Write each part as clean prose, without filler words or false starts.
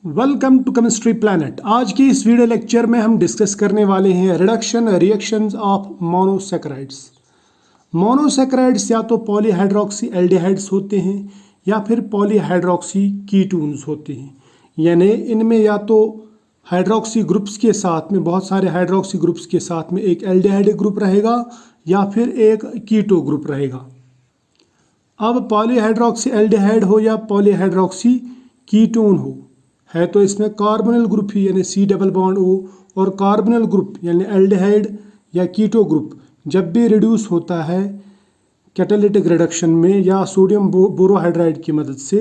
Welcome to chemistry planet. आज के इस वीडियो लेक्चर में हम डिस्कस करने वाले हैं reduction reactions of monosaccharides. Monosaccharides या तो पॉलीहाइड्रोक्सी एल्डिहाइड्स होते हैं या फिर पॉलीहाइड्रोक्सी कीटोन्स होते हैं। यानी इनमें या तो हाइड्रोक्सी ग्रुप्स के साथ में बहुत सारे हाइड्रोक्सी ग्रुप्स के साथ में एक एल्डिहाइड ग्रुप रहेगा या फिर एक कीटो ग्रुप रहेगा। अब पॉलीहाइड्रोक्सी एल्डिहाइड हो या पॉलीहाइड्रोक्सी कीटोन हो, है तो इसमें कार्बोनिल ग्रुप ही यानी C डबल बॉन्ड O, और कार्बोनिल ग्रुप यानी एल्डिहाइड या कीटो ग्रुप जब भी रिड्यूस होता है कैटालिटिक रिडक्शन में या सोडियम बोरोहाइड्राइड की मदद से,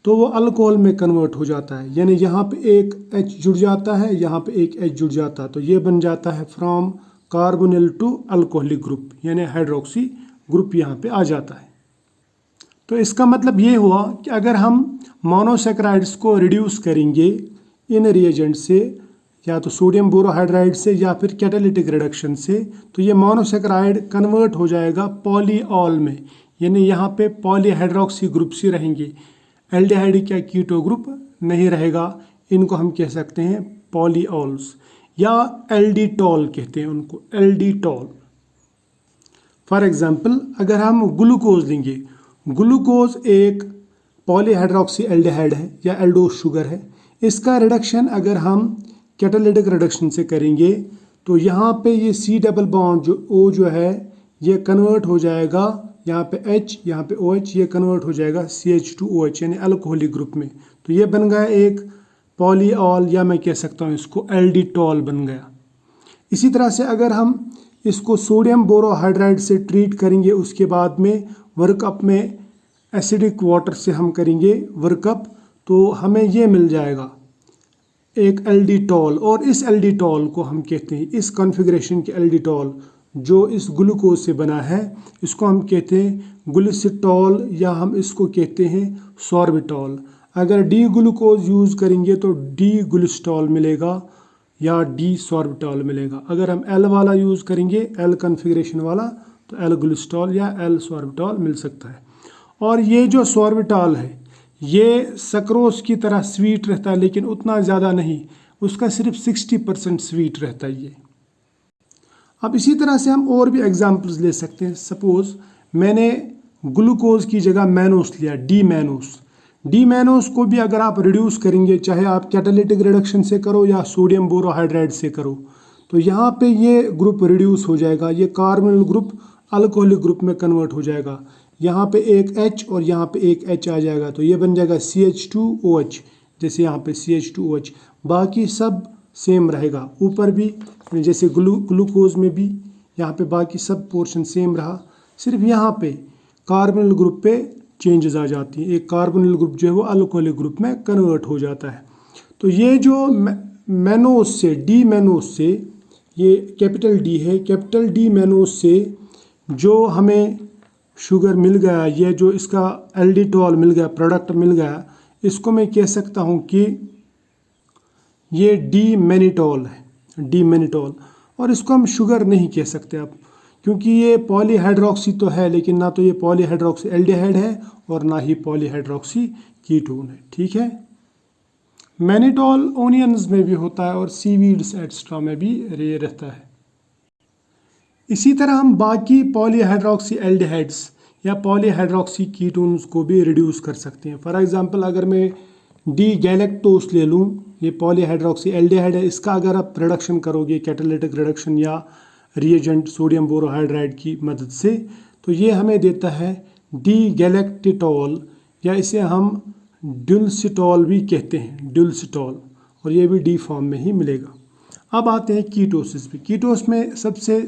तो वो अल्कोहल में कन्वर्ट हो जाता है। यानी यहाँ पे एक H जुड़ जाता है, यहाँ पे एक H जुड़ जाता है, तो ये बन जाता है from carbonyl to alcoholic group, यानी हाइड्रोक्सी ग्रुप यहाँ पे आ जाता है। तो इसका मतलब ये हुआ कि अगर हम मोनोसैकेराइड्स को रिड्यूस करेंगे इन रिएजेंट से, या तो सोडियम बोरोहाइड्राइड से या फिर कैटालिटिक रिडक्शन से, तो ये मोनोसैकेराइड कन्वर्ट हो जाएगा पॉलीऑल में। यानी यहाँ पे पॉलीहाइड्रोक्सी ग्रुप्स ही रहेंगे, एल्डिहाइड क्या कीटो ग्रुप नहीं रहेगा। इनको हम कह सकते हैं पॉलीऑल्स या एल्डिटॉल कहते हैं उनको, एल्डिटॉल। फॉर एग्जाम्पल अगर हम ग्लूकोज लेंगे, ग्लूकोज एक पॉलीहाइड्रोक्सी एल्डिहाइड है या एल्डोस शुगर है। इसका रिडक्शन अगर हम कैटालिटिक रिडक्शन से करेंगे तो यहाँ पे ये C डबल बॉन्ड जो O जो है ये कन्वर्ट हो जाएगा, यहाँ पे H यहाँ पे OH, ये कन्वर्ट हो जाएगा CH2OH यानी अल्कोहलिक ग्रुप में। तो ये बन गया एक पॉलीऑल या मैं कह सकता हूँ इसको एल्डिटॉल बन गया। इसी तरह से अगर हम इसको सोडियम बोरोहाइड्राइड से ट्रीट करेंगे, उसके बाद में वर्कअप में एसिडिक वाटर से हम करेंगे वर्कअप, तो हमें ये मिल जाएगा एक एल्डिटॉल। और इस एल्डिटॉल को हम कहते हैं, इस कॉन्फ़िगरेशन के एल्डिटॉल जो इस ग्लूकोज से बना है, इसको हम कहते हैं ग्लिसिटॉल या हम इसको कहते हैं सॉर्बिटॉल। अगर डी ग्लूकोज यूज़ करेंगे तो डी ग्लिसिटॉल मिलेगा या डी सॉर्बिटॉल मिलेगा। अगर हम एल वाला यूज़ करेंगे, एल कॉन्फ़िगरेशन वाला, तो एल ग्लिसिटॉल या एल सॉर्बिटॉल मिल सकता है। और ये जो सॉर्बिटॉल है ये सक्रोज की तरह स्वीट रहता है, लेकिन उतना ज़्यादा नहीं, उसका सिर्फ 60% स्वीट रहता है ये। अब इसी तरह से हम और भी एग्जांपल्स ले सकते हैं। सपोज़ मैंने ग्लूकोज की जगह मैनोस लिया, डी मैनोस। डी मैनोस को भी अगर आप रिड्यूस करेंगे, चाहे आप कैटालिटिक रिडक्शन से करो या सोडियम बोरोहाइड्राइड से करो, तो यहाँ पे ये ग्रुप रिड्यूस हो जाएगा, ये कार्बोनिल ग्रुप अल्कोहलिक ग्रुप में कन्वर्ट हो जाएगा। यहाँ पे एक H और यहाँ पे एक H आ जाएगा, तो ये बन जाएगा CH2OH, जैसे यहाँ पे CH2OH। बाकी सब सेम रहेगा, ऊपर भी जैसे ग्लूकोज में भी यहाँ पे बाकी सब पोर्शन सेम रहा, सिर्फ यहाँ पे कार्बोनिल ग्रुप पे चेंजेस आ जाती हैं। एक कार्बोनिल ग्रुप जो है वो अल्कोहलिक ग्रुप में कन्वर्ट हो जाता है। तो ये जो मैनोस से, डी मैनोस से, ये कैपिटल डी है, कैपिटल डी मैनोस से जो हमें शुगर मिल गया, ये जो इसका एल्डिटॉल मिल गया, प्रोडक्ट मिल गया, इसको मैं कह सकता हूँ कि ये डी मैनिटॉल है, डी मैनिटॉल। और इसको हम शुगर नहीं कह सकते अब, क्योंकि ये पॉलीहाइड्रोक्सी तो है, लेकिन ना तो ये पॉलीहाइड्रोक्सी एल्डिहाइड है और ना ही पॉलीहाइड्रोक्सी कीटोन है। ठीक है। मैनिटॉल ओनियंस में भी होता है और सीवीड्स एक्स्ट्रा में भी ये रहता है। इसी तरह हम बाकी पॉलीहाइड्रोक्सी एल्डिहाइड्स या पॉलीहाइड्रोक्सी कीटोन्स को भी रिड्यूस कर सकते हैं। फॉर एग्जांपल अगर मैं डी गैलेक्टोस ले लूँ, ये पॉलीहाइड्रोक्सी एल्डिहाइड है, इसका अगर आप रिडक्शन करोगे कैटालिटिक रिडक्शन या रिएजेंट सोडियम बोरोहाइड्राइड की मदद से, तो ये हमें देता है डी गैलेक्टिटॉल, या इसे हम ड्यूलसिटॉल भी कहते हैं, ड्यूलसिटॉल, और ये भी डी फॉर्म में ही मिलेगा। अब आते हैं कीटोसिस पे। कीटोस में सबसे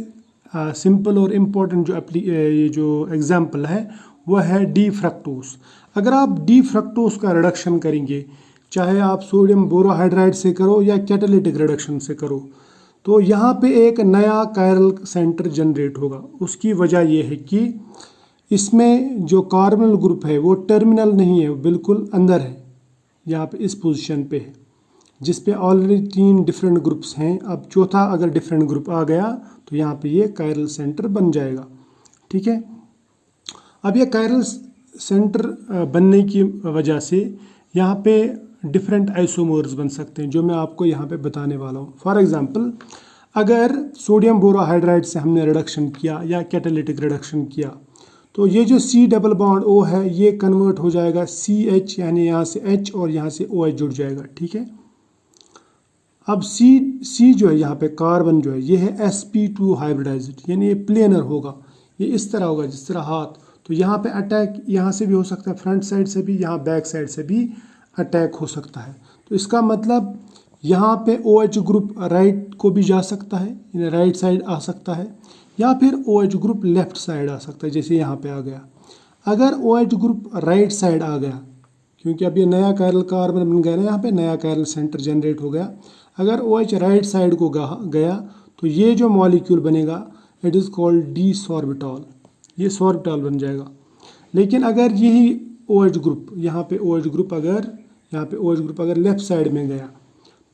सिंपल और इम्पोर्टेंट ये जो एग्जाम्पल है वो है डी फ्रक्टोस। अगर आप डी फ्रक्टोस का रिडक्शन करेंगे, चाहे आप सोडियम बोरोहाइड्राइड से करो या कैटालिटिक रिडक्शन से करो, तो यहाँ पे एक नया कायरल सेंटर जनरेट होगा। उसकी वजह यह है कि इसमें जो कार्बोनिल ग्रुप है वो टर्मिनल नहीं है, वो बिल्कुल अंदर है, यहाँ पे इस पोजीशन पे है, जिस पे ऑलरेडी 3 डिफरेंट ग्रुप्स हैं। अब चौथा अगर डिफरेंट ग्रुप आ गया तो यहाँ पे ये कायरल सेंटर बन जाएगा। ठीक है। अब ये कायरल सेंटर बनने की वजह से यहाँ पे डिफरेंट आइसोमर्स बन सकते हैं जो मैं आपको यहाँ पे बताने वाला हूँ। फॉर एग्जांपल, अगर सोडियम बोरोहाइड्राइड से हमने रिडक्शन किया या कैटालिटिक रिडक्शन किया तो ये जो C डबल बॉन्ड O है ये कन्वर्ट हो जाएगा CH, यानी यहाँ से H और यहाँ से OH जुड़ जाएगा। ठीक है, अब C जो है यहाँ पे कार्बन जो है ये है sp2 हाइब्रिडाइज्ड, यानी ये प्लेनर होगा, ये इस तरह होगा जिस तरह हाथ। तो यहाँ पे अटैक यहाँ से भी हो सकता है, फ्रंट साइड से भी, यहाँ बैक साइड से भी अटैक हो सकता है। तो इसका मतलब यहाँ पे OH ग्रुप राइट को भी जा सकता है, यानी राइट साइड आ सकता है, या फिर OH ग्रुप लेफ्ट साइड आ सकता है, जैसे यहाँ पे आ गया। अगर OH ग्रुप राइट साइड आ गया, क्योंकि अब ये नया कायरल कार्बन बन गया ना, यहाँ पे नया कायरल सेंटर जनरेट हो गया। अगर OH राइट साइड को गया तो ये जो मॉलिक्यूल बनेगा it is called D sorbitol, ये सॉर्बिटॉल बन जाएगा। लेकिन अगर यही OH ग्रुप यहाँ पे OH ग्रुप अगर लेफ्ट साइड में गया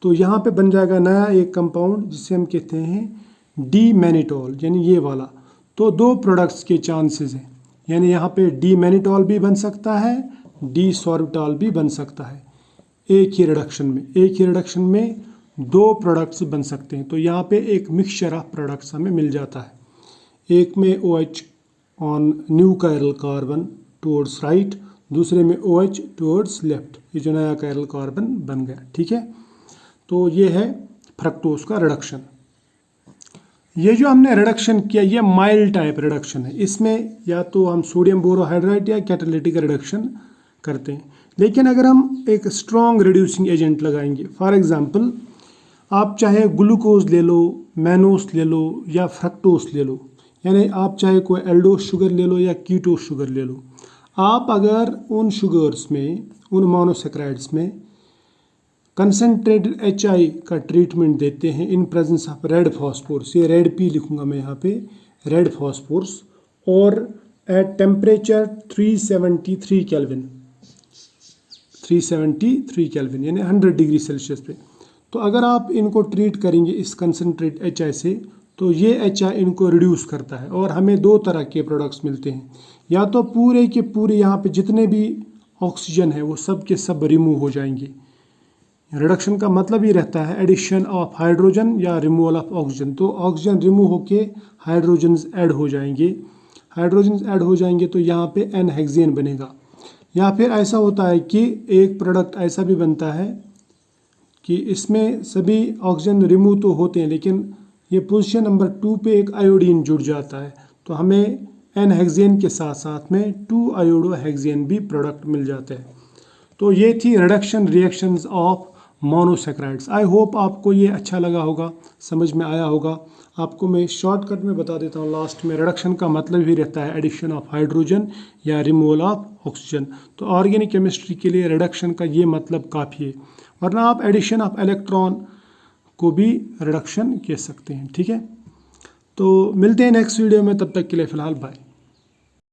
तो यहाँ पे बन जाएगा नया एक कंपाउंड जिसे हम कहते हैं डी मैनिटॉल, यानी ये वाला। तो दो प्रोडक्ट्स के चांसेस हैं, यानी यहाँ पे डी मैनिटॉल भी बन सकता है, डी सॉर्बिटॉल भी बन सकता है। एक ही रिडक्शन में दो प्रोडक्ट्स बन सकते हैं। तो यहाँ पे एक मिक्सचर ऑफ प्रोडक्ट्स हमें मिल जाता है, एक में OH on new chiral carbon towards right, दूसरे में OH टुवर्ड्स लेफ्ट, ये जो नया कायरल कार्बन बन गया। ठीक है, तो ये है फ्रक्टोज का रिडक्शन। ये जो हमने रिडक्शन किया ये माइल्ड टाइप रिडक्शन है, इसमें या तो हम सोडियम बोरोहाइड्राइड या कैटालिटिक रिडक्शन करते हैं। लेकिन अगर हम एक स्ट्रॉन्ग रिड्यूसिंग एजेंट लगाएंगे, फॉर एग्जांपल आप चाहे ग्लूकोज ले लो, मैनोस ले लो या फ्रक्टोस ले लो, यानी आप चाहे कोई एल्डोस शुगर ले लो या कीटोस शुगर ले लो, आप अगर उन शुगर्स में, उन मोनोसेक्राइड्स में कंसनट्रेटेड HI का ट्रीटमेंट देते हैं in presence of red phosphorus, ये रेड P लिखूंगा मैं यहाँ पे, रेड फॉस्फोरस, और एट टेम्परेचर 373 केल्विन यानी 100 डिग्री सेल्सियस पे। तो अगर आप इनको ट्रीट करेंगे इस कंसनट्रेट HI से तो ये HI इनको रिड्यूस करता है और हमें दो तरह के प्रोडक्ट्स मिलते हैं, या तो पूरे के पूरे यहाँ पे जितने भी ऑक्सीजन है वो सब के सब रिमूव हो जाएंगे। रिडक्शन का मतलब ही रहता है एडिशन ऑफ हाइड्रोजन या रिमूवल ऑफ ऑक्सीजन। तो ऑक्सीजन रिमूव होके हाइड्रोजन ऐड हो जाएंगे तो यहाँ पे एन हेक्सेन बनेगा। या फिर ऐसा होता है कि एक प्रोडक्ट ऐसा भी बनता है कि इसमें सभी ऑक्सीजन रिमूव तो होते हैं लेकिन ये पोजीशन नंबर 2 पे एक आयोडीन जुड़ जाता है, तो हमें एन हेक्सेन के साथ साथ में 2 आयोडो हेक्सेन भी प्रोडक्ट मिल जाते हैं। तो ये थी reduction reactions of monosaccharides. I hope आपको ये अच्छा लगा होगा, समझ में आया होगा। आपको मैं शॉर्टकट में बता देता हूँ लास्ट में, रिडक्शन का मतलब ही रहता है एडिशन ऑफ हाइड्रोजन या रिमूवल ऑफ ऑक्सीजन। तो ऑर्गेनिक केमिस्ट्री के लिए रिडक्शन का ये मतलब काफ़ी है, वरना आप एडिशन ऑफ इलेक्ट्रॉन को भी रिडक्शन कह सकते हैं। ठीक है, तो मिलते हैं नेक्स्ट वीडियो में, तब तक के लिए फ़िलहाल बाय।